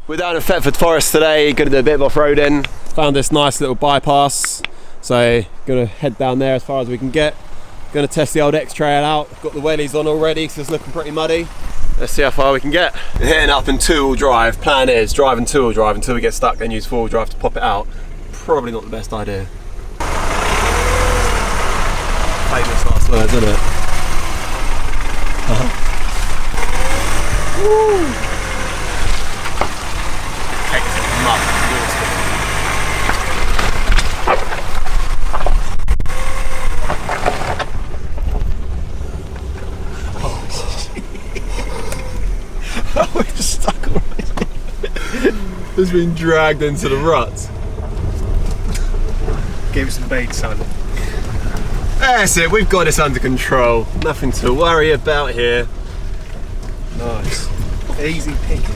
We're down in Thetford Forest today, going to do a bit of off-roading. Found this nice little bypass, so going to head down there as far as we can get. Going to test the old X Trail out. Got the wellies on already because it's looking pretty muddy. Let's see how far we can get. We're heading up in two-wheel drive. Plan is driving two-wheel drive until we get stuck, then use four-wheel drive to pop it out. Probably not the best idea. Famous last words, isn't it? Woo! We're stuck already. It's been dragged into the rut. Give us some bait, son. That's it, we've got this under control. Nothing to worry about here. Nice. Easy picking.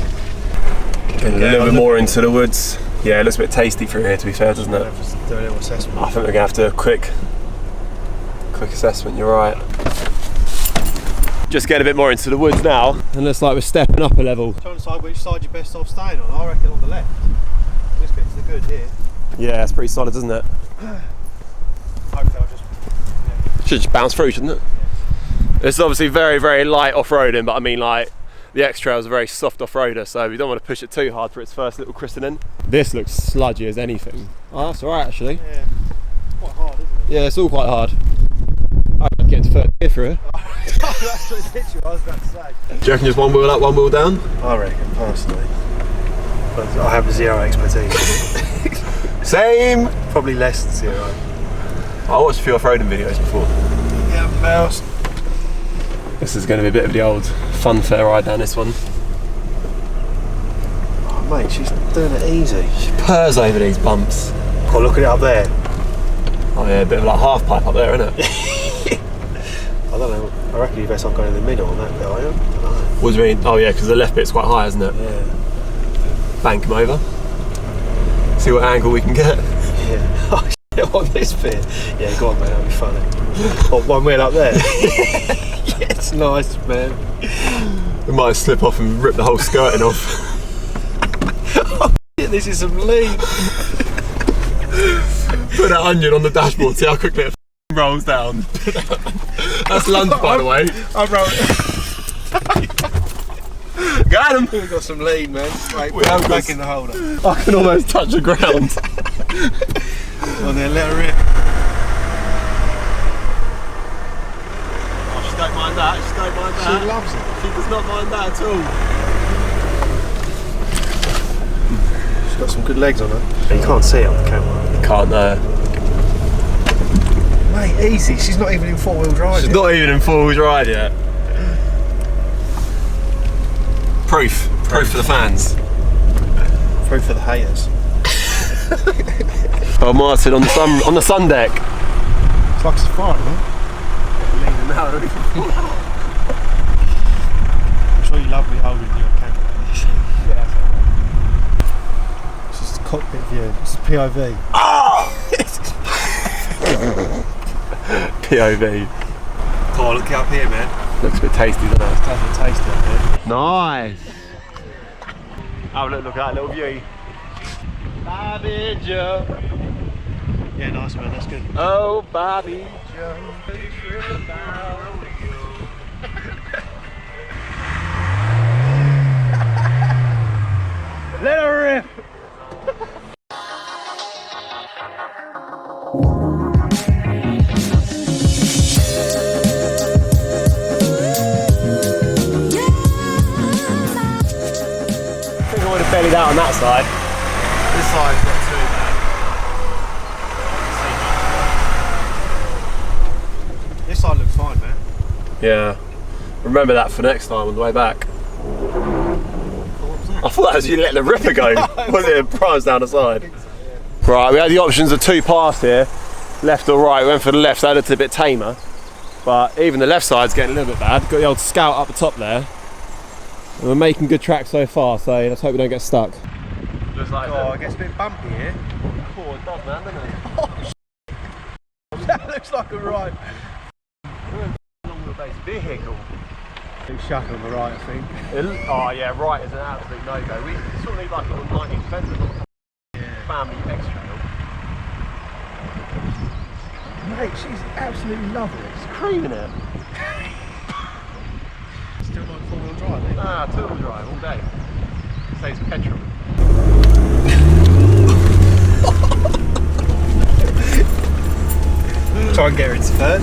Getting a little bit more into the woods. Yeah, it looks a bit tasty through here, to be fair, doesn't it? Do a little assessment. I think we're going to have to do a quick assessment, you're right. Just getting a bit more into the woods now, and looks like we're stepping up a level. Trying to decide which side you're best off staying on. I reckon on the left. This bit's the good here. Yeah, it's pretty solid, isn't it? Hopefully I'll just... Yeah. Should just bounce through, shouldn't it? Yeah. It's obviously very, very light off-roading, but I mean, like, the X Trail is a very soft off-roader, so we don't want to push it too hard for its first little christening. This looks sludgy as anything. Oh, that's alright, actually. Yeah. It's quite hard, isn't it? Yeah, it's all quite hard. I'd get to third gear through it. That's literally what I was about to say. Do you reckon just one wheel up, one wheel down? I reckon, personally. But I have zero expertise. Same! Probably less than zero. I watched a few off-roading videos before. Yeah, mouse. This is going to be a bit of the old fun fair ride down this one. Oh mate, she's doing it easy. She purrs over these bumps. Oh, look at it up there. Oh yeah, a bit of like half pipe up there, isn't it? I don't know. I reckon you best not go in the middle on that bit, are you? I don't know. What do you mean? Oh yeah, because the left bit's quite high, isn't it? Yeah. Bank him over. See what angle we can get. Yeah. Oh shit, on this bit. Yeah, go on mate, that'll be funny. Oh, one wheel up there. Yeah, it's nice, man. We might slip off and rip the whole skirting off. Oh shit, this is some lean. Put that onion on the dashboard, see how quickly it rolls down. That's lunch, by the way. I wrote it. Got him! We've got some lean, man. Right, We have back got in the holder. I can almost touch the ground. On there, let her rip. Oh, she don't mind that, she don't mind that. She loves it. She does not mind that at all. She's got some good legs on her. You can't see it on the camera. You can't, Mate, easy. She's not even in four-wheel drive. She's not even in four-wheel drive yet. Proof for the fans. Proof for the haters. Oh, Martin on the sun deck. It's like a safari, man. Leaning out. I'm sure you love me holding your camera. Yeah. This is the cockpit view. This is POV. Oh! POV. Oh, look up here, man. Looks a bit tasty, doesn't it? It's definitely tasty up here. Nice. Have a look at that little view. Bobby Joe. Yeah, nice, man. That's good. Oh, Bobby Joe. Let her rip. Bellied out on that side. This side's not too bad. This side looks fine, man. Yeah. Remember that for next time on the way back. What was that? I thought that was you letting the ripper go. Was it a prize down the side? Right, we had the options of two paths here, left or right. We went for the left, so that looked a bit tamer. But even the left side's getting a little bit bad. Got the old Scout up the top there. And we're making good track so far, so let's hope we don't get stuck. Looks like Oh, it gets a bit bumpy here. Oh, it does, man, doesn't it? That looks like a right. Long wheelbase vehicle. Big shack on the right, I think. Oh yeah, right is an absolute no-go. We sort of need like a little 19 Fender family X Trail. Mate, she's absolutely loving it. She's creaming it. Still like 4-wheel drive, eh? Ah, 2-wheel drive all day. Saves petrol. Try and get her into third.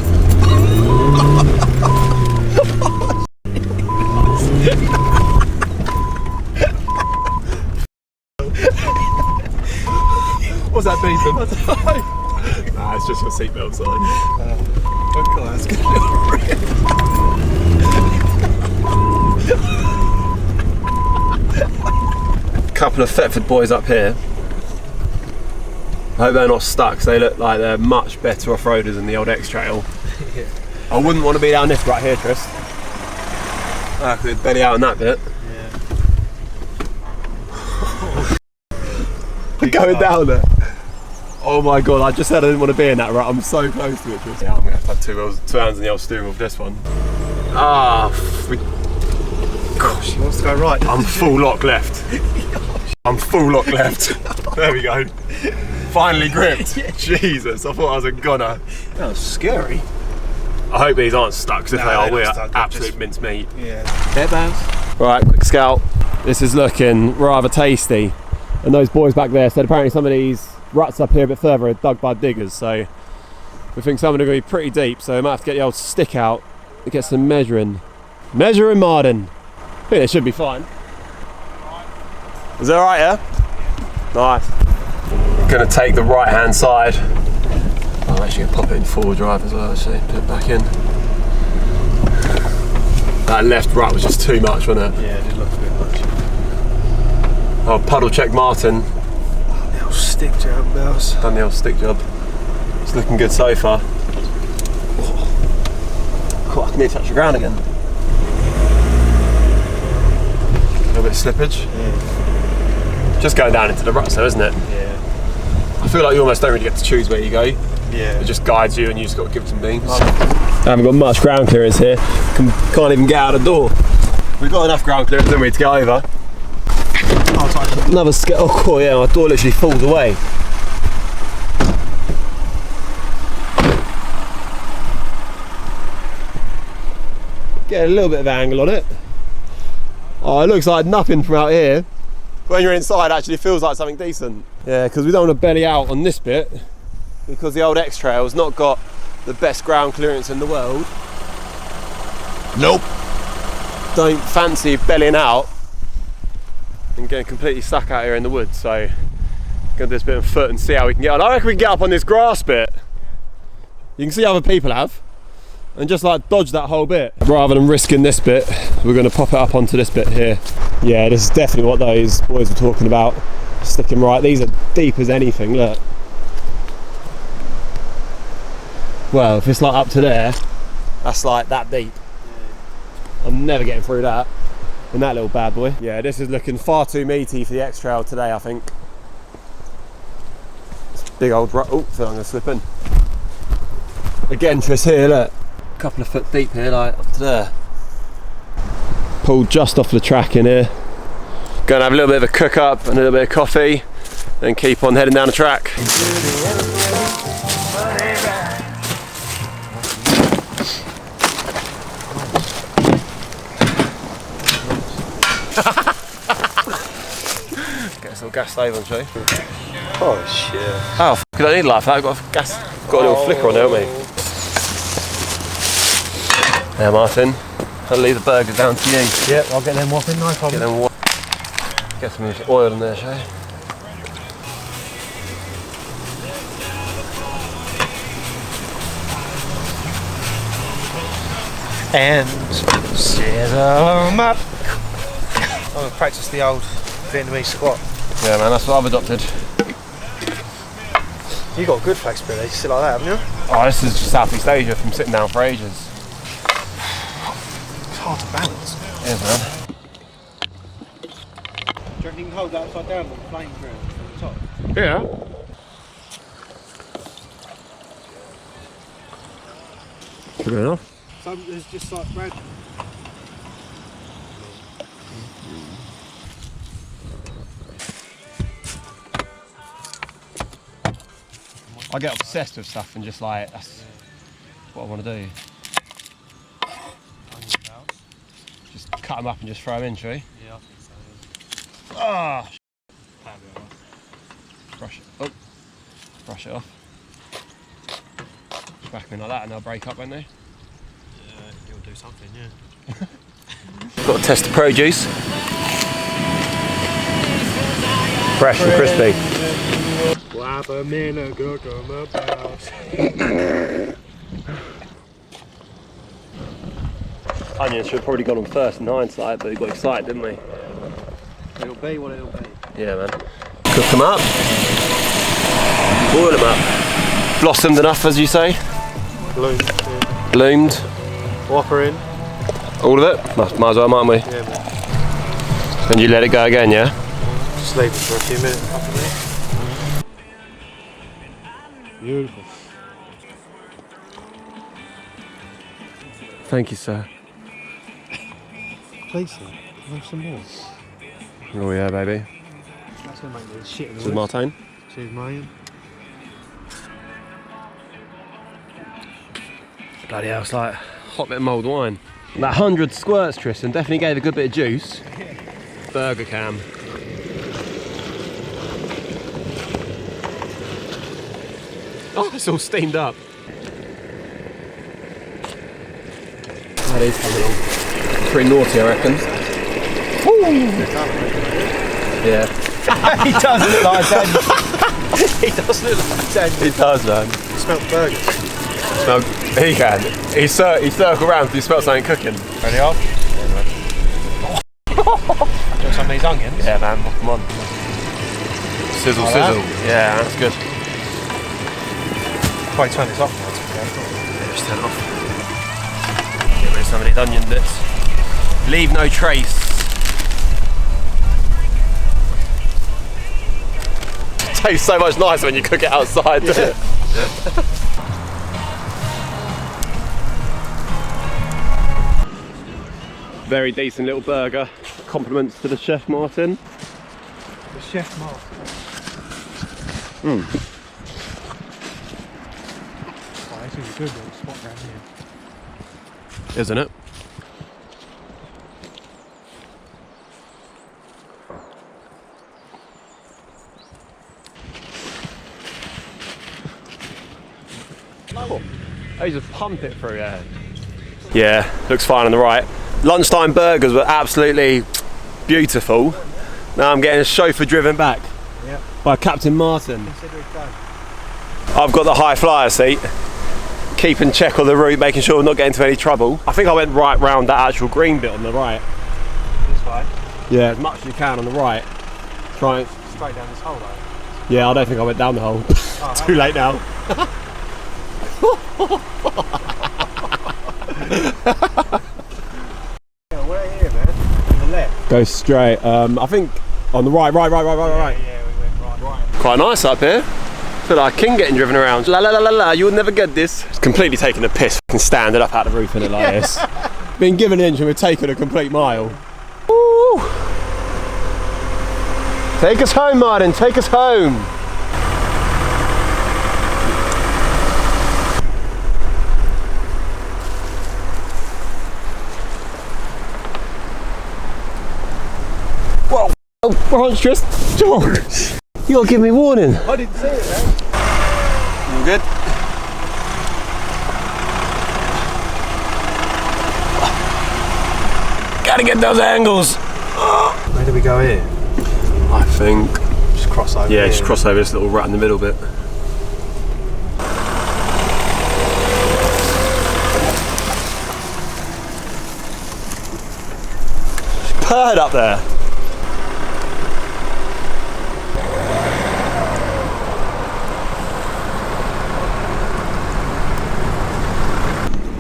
What's that beeping? Nah, it's just your seatbelt sign. Okay, that's good. Couple of Thetford boys up here. I hope they're not stuck, because they look like they're much better off-roaders than the old X Trail. Yeah. I wouldn't want to be down this right here, Tris. I could belly out on that bit. Yeah. Going down there. Oh my god, I just said I didn't want to be in that rut. I'm so close to it, Tris. Yeah, I'm going to have to have 2 hands on the old steering wheel for this one. Gosh, she wants to go right. I'm full lock left. I'm full lock left. There we go. Finally gripped. Yeah. Jesus, I thought I was a goner. That was scary. I hope these aren't stuck, because if No, they are, they're we're not stuck, absolute mincemeat. Yeah. Dead bounce. Right, quick scout. This is looking rather tasty. And those boys back there said apparently some of these ruts up here a bit further are dug by diggers, so we think some of them are going to be pretty deep, so we might have to get the old stick out and get some measuring. Measuring, Martin. I think it should be fine. Is that alright, yeah? Nice. I'm going to take the right hand side. I'm actually going to pop it in 4-wheel drive as well, actually. Put it back in. That left rut was just too much, wasn't it? Yeah, it did look a bit much. Oh, puddle check Martin. The old stick job, bells. Done the old stick job. It's looking good so far. Oh, I can nearly touch the ground again. A little bit of slippage. Yeah. Just going down into the ruts though, isn't it? Yeah. I feel like you almost don't really get to choose where you go. Yeah. It just guides you and you just got to give it some beans. I haven't got much ground clearance here. Can't even get out of the door. We've got enough ground clearance, haven't we, to get over. Another oh yeah, my door literally falls away. Get a little bit of angle on it. Oh, it looks like nothing from out here. When you're inside, it actually feels like something decent. Yeah, because we don't want to belly out on this bit, because the old X Trail's not got the best ground clearance in the world. Nope. Don't fancy bellying out and getting completely stuck out here in the woods, so I'm gonna do this bit of foot and see how we can get on. I reckon we can get up on this grass bit. You can see other people have, and just like dodge that whole bit. Rather than risking this bit, we're gonna pop it up onto this bit here. Yeah, this is definitely what those boys were talking about. Sticking right, these are deep as anything, look. Well, if it's like up to there, that's like that deep. I'm never getting through that in that little bad boy. Yeah, this is looking far too meaty for the X Trail today, I think. It's big old rut. Oh, I feel I'm gonna slip in. Again, Tris, here, look. A couple of foot deep here, like up to there. Pulled just off the track in here. Gonna have a little bit of a cook up and a little bit of coffee, then keep on heading down the track. Get us a little gas stove on, shall we? Oh shit. Oh, f***, I don't need life. I've got a gas, got a little flicker on there, haven't we? There, Martin. I'll leave the burgers down to you. Yep, I'll get them whopping, no problem. Get some oil in there, shall we? And set 'em up. I'm gonna practice the old Vietnamese squat. Yeah, man, that's what I've adopted. You got good flexibility, sit like that, haven't you? Oh, this is Southeast Asia from sitting down for ages. It's hard to balance. It is, man. Do you reckon you can hold that upside down with the flame grill from the top? Yeah. Good enough. So there's just like red. I get obsessed with stuff and just like, that's what I want to do. Just cut them up and just throw them in, shall we? Yeah, I think so. Ah! That'd be alright. Brush it off. Whack them in like that and they'll break up, won't they? Yeah, you'll do something, yeah. Got to test the produce. Fresh and crispy. Slap 'em in and cook 'em about. Onions should have probably gone on first in hindsight, but we got excited, didn't we? It'll be what it'll be. Yeah, man. Cook them up. Boil them up. Blossomed enough, as you say. Bloomed. Yeah. Bloomed. Whopper in. All of it? Might as well, mightn't we? Yeah, man. Then you let it go again, yeah? Just leave it for a few minutes. Beautiful. Thank you, sir. Please, sir. Have some more. Oh yeah, baby. That's gonna make the shit of the Cheers, Martin. Cheers, Marion. Bloody hell, it's like hot bit of mulled wine. That 100 squirts, Tristan, definitely gave a good bit of juice. Burger cam. Oh, it's all steamed up. That is coming on. Pretty naughty, I reckon. Yeah. He does look like Dan. He does look like Dan. He does, man. You smell burgers. He can. He circle around till you smell something cooking. Ready off? Yeah, man. Do some of these onions? Yeah, man. Come on. Sizzle, Like sizzle. that? Yeah, that's good. Probably turn this off now. Yeah, just turn it off. Get rid of some of these onion bits. Leave no trace. It tastes so much nicer when you cook it outside, doesn't it? Very decent little burger. Compliments to the chef, Martin. The chef Martin. Oh, this is a good little spot around here. Isn't it? Oh, you just pump it through there. Yeah, looks fine on the right. Lunchtime burgers were absolutely beautiful. Now I'm getting chauffeur driven back by Captain Martin. I've got the high flyer seat, keeping check on the route, making sure we're not getting into any trouble. I think I went right round that actual green bit on the right. This way? Yeah, as much as you can on the right. Try and... Straight down this hole though. Yeah, I don't think I went down the hole. Oh, Too late now. Yeah, we're here, man. On the left. Go straight. I think on the right. Yeah, we went right. Quite nice up here. Feel like a king getting driven around. La la la la la. You would never get this. It's completely taking the piss. Fucking standing up out the roof in it like this. Been given an inch and we're taking a complete mile. Woo! Take us home, Martin. Take us home. Whoa! Oh, Ron, Tris. George! You gotta give me warning. I didn't see it, man. You good? Gotta get those angles. Where do we go here? I think. Just cross over. Yeah, here. just cross over this little rat in the middle bit. Bird up there.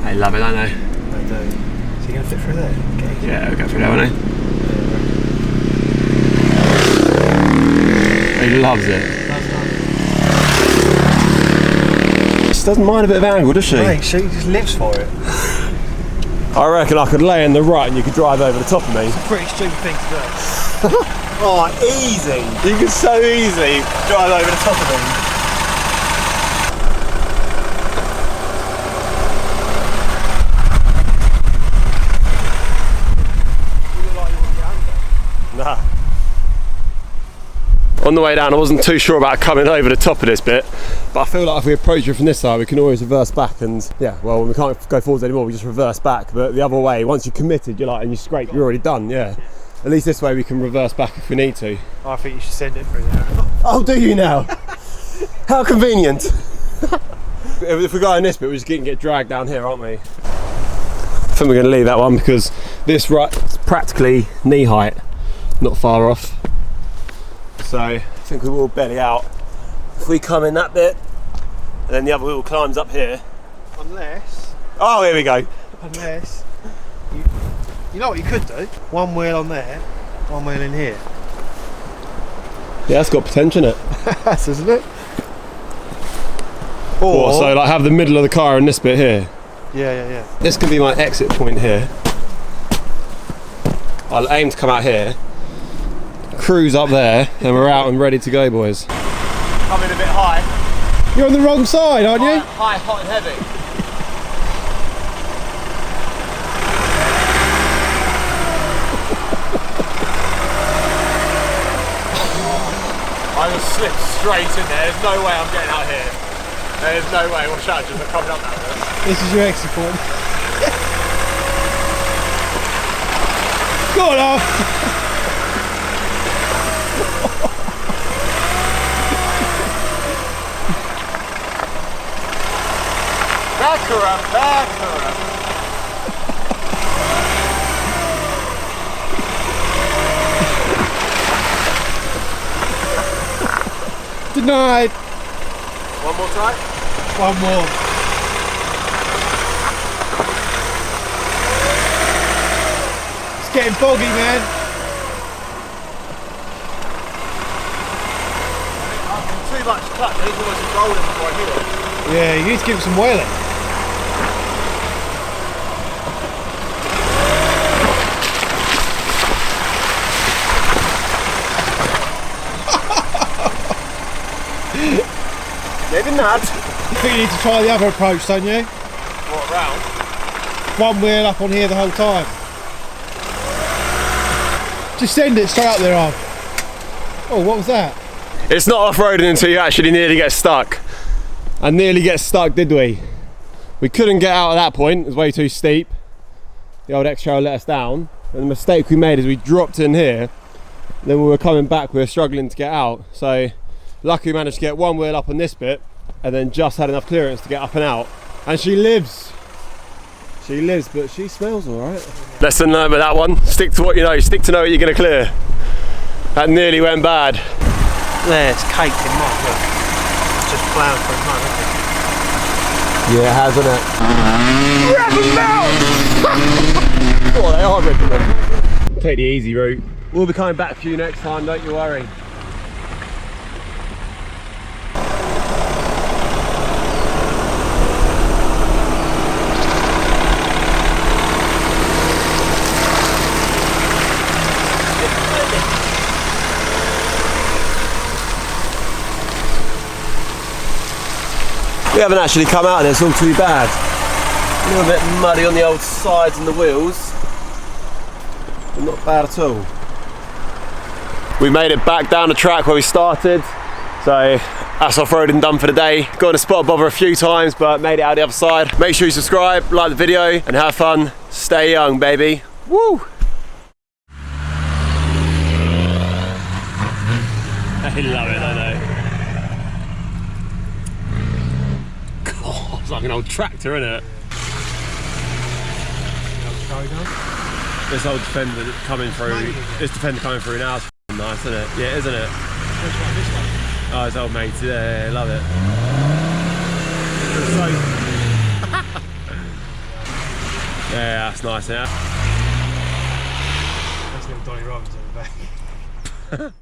They love it, don't they? They do. Is he going to fit through there? Okay. Yeah, we'll go through that, won't he? He loves it. She doesn't mind a bit of angle, does she? Mate, she just lives for it. I reckon I could lay in the right and you could drive over the top of me. It's a pretty stupid thing to do. Oh, easy. You could so easily Drive over the top of them. On the way down I wasn't too sure about coming over the top of this bit, but I feel like if we approach it from this side we can always reverse back, and yeah, well, when we can't go forwards anymore we just reverse back, but the other way, once you're committed, you're like, and you scrape, you're already done. Yeah, at least this way we can reverse back if we need to. I think you should send it through there. Oh, do you now? How convenient. If we go in this bit we're just going to get dragged down here, aren't we? I think we're going to leave that one because this is practically knee height, not far off. So I think we will belly out if we come in that bit, and then the other wheel climbs up here. Unless... Oh, here we go. Unless... You know what you could do? One wheel on there, one wheel in here. Yeah, that's got potential in it. That's, isn't it? Or so like have the middle of the car in this bit here. Yeah. This can be my exit point here. I'll aim to come out here, cruise up there, and we're out and ready to go, boys. Coming a bit high. You're on the wrong side, aren't you? High, hot and heavy. I just slipped straight in there. There's no way I'm getting out here. There's no way. Watch out, just coming up that bit. This is your exit point. Go on off! Back her up, back her up. Denied. One more time? One more. It's getting foggy, man. Too much clutch, I think it was rolling before I hit it. Yeah, you need to give it some whaling. Maybe not. I think you need to try the other approach, don't you? What, round? One wheel up on here the whole time. Just send it straight up there, on. Oh, what was that? It's not off-roading until you actually nearly get stuck. And nearly get stuck, did we? We couldn't get out at that point, it was way too steep. The old X Trail let us down. And the mistake we made is we dropped in here. Then we were coming back, we were struggling to get out. So lucky we managed to get one wheel up on this bit and then just had enough clearance to get up and out. And she lives. She lives, but she smells all right. Lesson learned with that one. Stick to what you know. Stick to know what you're going to clear. That nearly went bad. There, it's caked in mud, look. It's just plowed for mud, isn't it? Yeah, it has, isn't it? Oh, they are ripping them. Take the easy route. We'll be coming back for you next time, don't you worry. We haven't actually come out of this all too bad. A little bit muddy on the old sides and the wheels, but not bad at all. We made it back down the track where we started, so that's off-roading done for the day. Got in a spot bother a few times, but made it out the other side. Make sure you subscribe, like the video, and have fun. Stay young, baby. Woo! I love it, I know. God, it's like an old tractor, isn't it? This old Defender coming through, this Defender coming through now is nice, isn't it? Yeah, isn't it? Oh, it's old mate, yeah, love it. Yeah, that's nice, yeah. That's little Donny Robbins over the back.